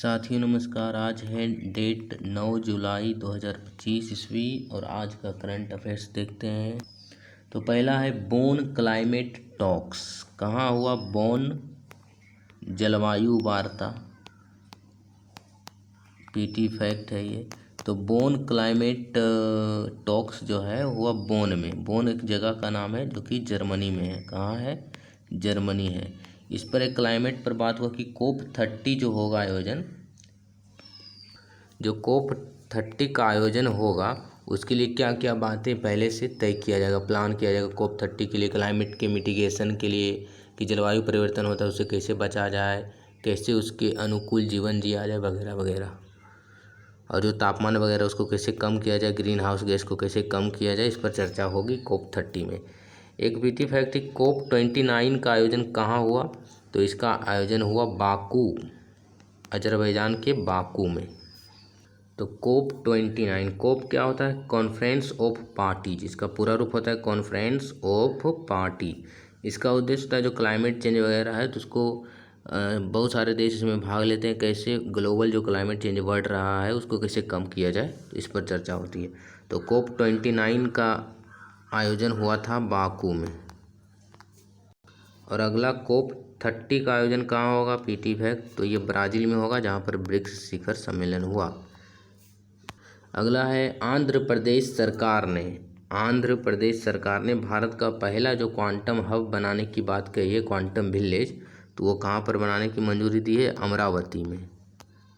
साथियों नमस्कार। आज है डेट 9 जुलाई 2025 ईस्वी और आज का करंट अफेयर्स देखते हैं। तो पहला है बोन क्लाइमेट टॉक्स। कहाँ हुआ? बोन जलवायु वार्ता। पीटी फैक्ट है ये। तो बोन क्लाइमेट टॉक्स जो है हुआ बोन में। बोन एक जगह का नाम है जो कि जर्मनी में है। कहाँ है? जर्मनी है। इस पर एक क्लाइमेट पर बात हुआ कि COP30 जो होगा आयोजन, जो COP30 का आयोजन होगा उसके लिए क्या क्या बातें पहले से तय किया जाएगा, प्लान किया जाएगा COP30 के लिए, क्लाइमेट के मिटिगेशन के लिए कि जलवायु परिवर्तन होता है उससे कैसे बचा जाए, कैसे उसके अनुकूल जीवन जिया जाए वगैरह वगैरह, और जो तापमान वगैरह उसको कैसे कम किया जाए, ग्रीन हाउस गैस को कैसे कम किया जाए, इस पर चर्चा होगी COP30 में। एक पीटी फैक्ट, COP29 का आयोजन कहाँ हुआ? तो इसका आयोजन हुआ बाकू, अजरबैजान के बाकू में। तो COP29, कोप क्या होता है? कॉन्फ्रेंस ऑफ पार्टी, जिसका पूरा रूप होता है कॉन्फ्रेंस ऑफ पार्टी। इसका उद्देश्य होता है जो क्लाइमेट चेंज वगैरह है तो उसको बहुत सारे देश इसमें भाग लेते हैं, कैसे ग्लोबल जो क्लाइमेट चेंज बढ़ रहा है उसको कैसे कम किया जाए, तो इस पर चर्चा होती है। तो COP29 का आयोजन हुआ था बाकू में। और अगला COP30 का आयोजन कहाँ होगा? पीटी फैक्ट, तो ये ब्राज़ील में होगा जहाँ पर ब्रिक्स शिखर सम्मेलन हुआ। अगला है आंध्र प्रदेश सरकार ने भारत का पहला जो क्वांटम हब बनाने की बात कही है, क्वांटम विलेज, तो वो कहाँ पर बनाने की मंजूरी दी है? अमरावती में,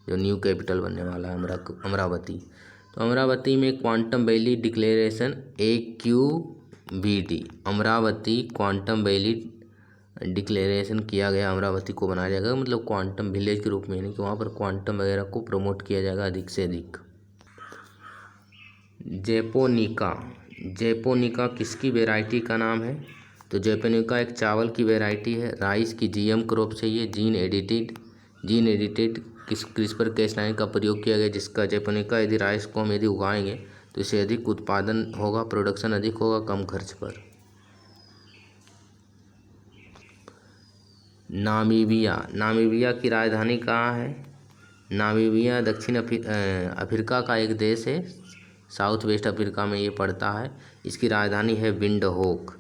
जो न्यू कैपिटल बनने वाला है अमरावती। तो अमरावती में quantum valley declaration AQVD, Amravati quantum valley declaration किया गया, अमरावती को बनाया जाएगा, मतलब क्वांटम विलेज के रूप में, नहीं कि वहाँ पर क्वांटम वगैरह को प्रमोट किया जाएगा अधिक से अधिक। जेपोनिका किसकी वैरायटी का नाम है? तो जेपोनिका एक चावल की वैरायटी है, राइस की GM क्रॉप से ये जीन एडिटेड क्रिस्पर Cas9 का प्रयोग किया गया, जिसका जेपोनिका यदि राइस को हम यदि उगाएंगे तो इससे अधिक उत्पादन होगा, प्रोडक्शन अधिक होगा कम खर्च पर। नामीबिया की राजधानी कहाँ है? नामीबिया दक्षिण अफ्रीका का एक देश है, साउथ वेस्ट अफ्रीका में ये पड़ता है। इसकी राजधानी है विंडहोक,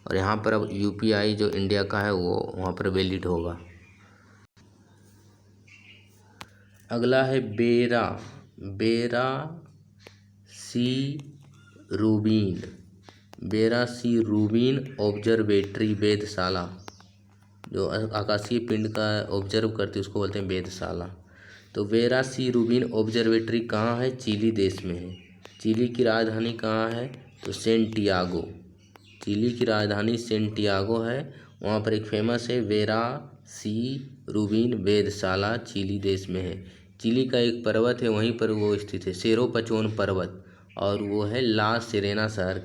और यहाँ पर अब UPI जो इंडिया का है वो वहाँ पर वैलिड होगा। अगला है बेरा सी रूबिन ऑब्जर्वेटरी वेधशाला, जो आकाशीय पिंड का ऑब्जर्व करती है उसको बोलते हैं वेधशाला। तो वेरा सी रूबिन ऑब्जर्वेटरी कहाँ है? चिली देश में है। चिली की राजधानी कहाँ है? तो सेंटियागो, चिली की राजधानी सेंटियागो है। वहाँ पर एक फेमस है वेरा सी रूबिन वेधशाला, चिली देश में है। चिली का एक पर्वत है वहीं पर वो स्थित है, सेरो पचोन पर्वत, और वो है ला सेरेना शहर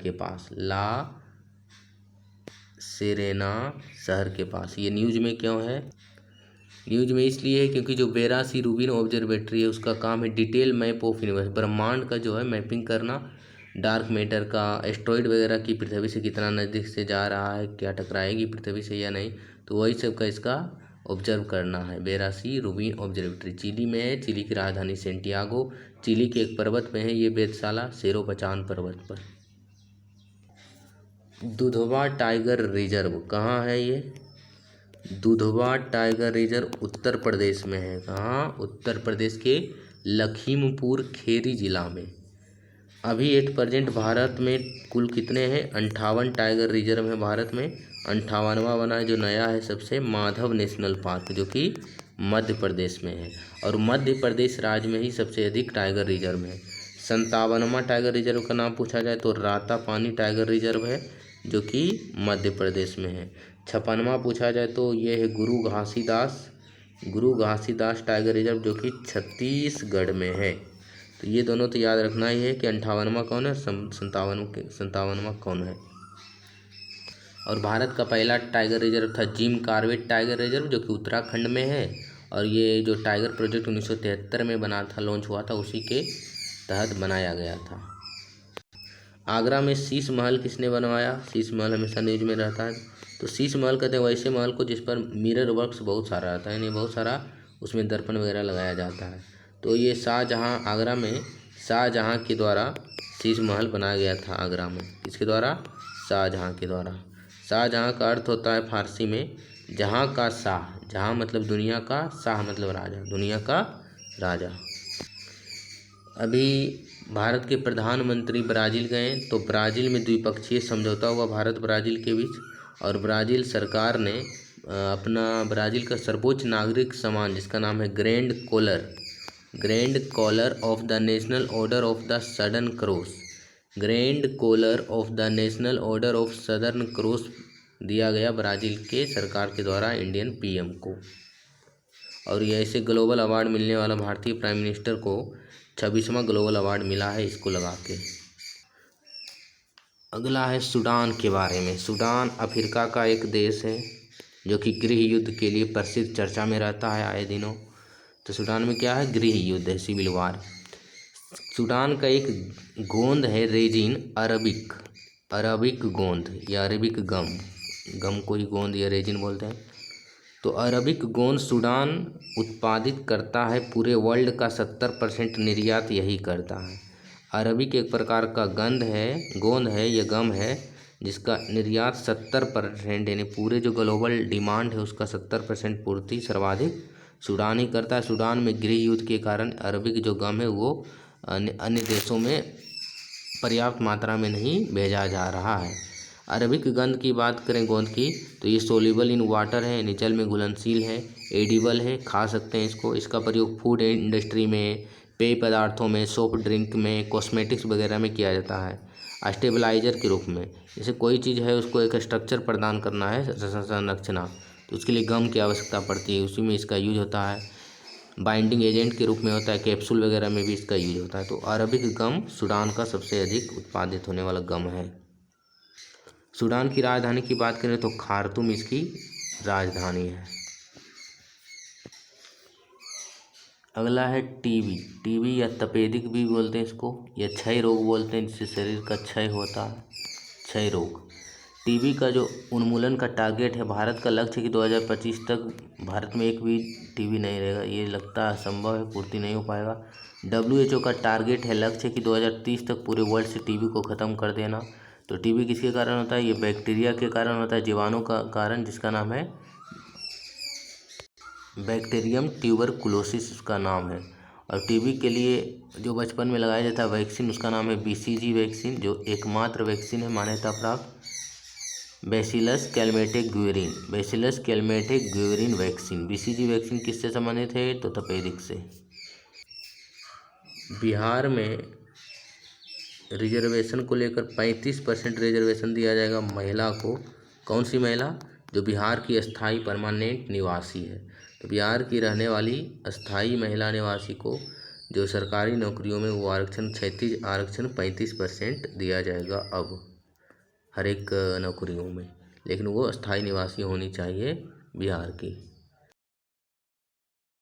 के पास। ये न्यूज में क्यों है? न्यूज में इसलिए है क्योंकि जो वेरा सी रूबिन ऑब्जर्वेटरी है उसका काम है डिटेल मैप ऑफ यूनिवर्स, ब्रह्मांड का जो है मैपिंग करना, डार्क मैटर का, एस्ट्रॉइड वगैरह की पृथ्वी से कितना नज़दीक से जा रहा है, क्या टकराएगी पृथ्वी से या नहीं, तो वही सब का इसका ऑब्जर्व करना है। वेरा सी रूबिन ऑब्जर्वेटरी चिली में है, चिली की राजधानी सेंटियागो, चिली के एक पर्वत में है ये वेधशाला, सेरो पचान पर्वत पर। दुधवा टाइगर रिजर्व कहाँ है? ये दुधवा टाइगर रिजर्व उत्तर प्रदेश में है। कहाँ? उत्तर प्रदेश के लखीमपुर खेरी जिला में। अभी एट प्रेजेंट भारत में कुल कितने हैं? 58 टाइगर रिजर्व है भारत में। 58वां बना है जो नया है सबसे, माधव नेशनल पार्क, जो कि मध्य प्रदेश में है, और मध्य प्रदेश राज्य में ही सबसे अधिक टाइगर रिजर्व है। 57वां टाइगर रिजर्व का नाम पूछा जाए तो रातापानी टाइगर रिजर्व है जो कि मध्य प्रदेश में है। 56वां पूछा जाए तो ये है गुरु घासीदास टाइगर रिजर्व जो कि छत्तीसगढ़ में है। तो ये दोनों तो याद रखना ही है कि 58वां कौन है, 57वां कौन है। और भारत का पहला टाइगर रिजर्व था जिम कॉर्बेट टाइगर रिजर्व जो कि उत्तराखंड में है, और ये जो टाइगर प्रोजेक्ट 1973 में बना था, लॉन्च हुआ था, उसी के तहत बनाया गया था। आगरा में शीश महल किसने बनवाया? शीश महल हमेशा न्यूज में रहता है, तो शीश महल कहते हैं वैसे महल को जिस पर मिरर वर्क्स बहुत सारा आता है, यानी बहुत सारा उसमें दर्पण वगैरह लगाया जाता है। तो ये शाहजहाँ, आगरा में शाहजहाँ के द्वारा शीश महल बनाया गया था आगरा में। किसके द्वारा? शाहजहाँ के द्वारा। शाहजहाँ का अर्थ होता है फारसी में जहाँ का शाह, जहाँ मतलब दुनिया का, शाह मतलब राजा, दुनिया का राजा। अभी भारत के प्रधानमंत्री ब्राज़ील गए, तो ब्राज़ील में द्विपक्षीय समझौता हुआ भारत ब्राज़ील के बीच, और ब्राज़ील सरकार ने अपना ब्राज़ील का सर्वोच्च नागरिक सम्मान जिसका नाम है Grand Collar of the National Order of the Southern Cross, Grand Collar of the National Order of Southern Cross दिया गया ब्राज़ील के सरकार के द्वारा इंडियन पीएम को। और ये ऐसे ग्लोबल अवार्ड मिलने वाला भारतीय प्राइम मिनिस्टर को 26वां ग्लोबल अवार्ड मिला है इसको लगा के। अगला है सूडान के बारे में। सूडान अफ्रीका का एक देश है जो कि गृह युद्ध के लिए प्रसिद्ध चर्चा में रहता है आए दिनों। तो सूडान में क्या है? गृह युद्ध है, सिविल वार। सूडान का एक गोंद है रेजिन, अरबिक गोंद या अरबिक गम को ही गोंद या रेजिन बोलते हैं। तो अरबिक गोंद सूडान उत्पादित करता है, पूरे वर्ल्ड का 70% निर्यात यही करता है। अरबिक एक प्रकार का गोंद है या गम है जिसका निर्यात 70% यानी पूरे जो ग्लोबल डिमांड है उसका 70% पूर्ति सर्वाधिक सूडान ही करता है। सूडान में गृह युद्ध के कारण अरबिक जो गम है वो अन्य देशों में पर्याप्त मात्रा में नहीं भेजा जा रहा है। अरबिक गोंद की बात करें तो ये सोल्यूबल इन वाटर है, यानी जल में घुलनशील है, एडिबल है, खा सकते हैं इसको। इसका प्रयोग फूड इंडस्ट्री में, पेय पदार्थों में, सॉफ्ट ड्रिंक में, कॉस्मेटिक्स वगैरह में किया जाता है स्टेबलाइजर के रूप में। जैसे कोई चीज़ है उसको एक स्ट्रक्चर प्रदान करना है, संरचना, तो उसके लिए गम की आवश्यकता पड़ती है, उसी में इसका यूज होता है। बाइंडिंग एजेंट के रूप में होता है, कैप्सूल वगैरह में भी इसका यूज होता है। तो अरबिक गम सूडान का सबसे अधिक उत्पादित होने वाला गम है। सूडान की राजधानी की बात करें तो खार्तूम इसकी राजधानी है। अगला है टीबी या तपेदिक भी बोलते हैं इसको, या क्षय रोग बोलते हैं, जिससे शरीर का क्षय होता है, क्षय रोग। टीबी का जो उन्मूलन का टारगेट है, भारत का लक्ष्य है कि 2025 तक भारत में एक भी टीबी नहीं रहेगा। ये लगता है असंभव है, पूर्ति नहीं हो पाएगा। WHO का टारगेट है, लक्ष्य है कि 2030 तक पूरे वर्ल्ड से टीबी को ख़त्म कर देना। तो टीबी किसके कारण होता है? ये बैक्टीरिया के कारण होता है, जीवाणु का कारण, जिसका नाम है बैक्टीरियम ट्यूबरकुलोसिस उसका नाम है। और टीबी के लिए जो बचपन में लगाया जाता है वैक्सीन, उसका नाम है BCG वैक्सीन, जो एकमात्र वैक्सीन है मान्यता प्राप्त, bacillus Calmette Guerin vaccine. BCG vaccine किससे संबंधित है? तो तपेदिक से। बिहार में रिजर्वेशन को लेकर 35% रिजर्वेशन दिया जाएगा महिला को। कौन सी महिला? जो बिहार की अस्थाई परमानेंट निवासी है। तो बिहार की रहने वाली अस्थाई महिला निवासी को जो सरकारी नौकरियों में वो क्षैतिज आरक्षण 35% दिया जाएगा अब हर एक नौकरियों में, लेकिन वो अस्थाई निवासी होनी चाहिए बिहार की।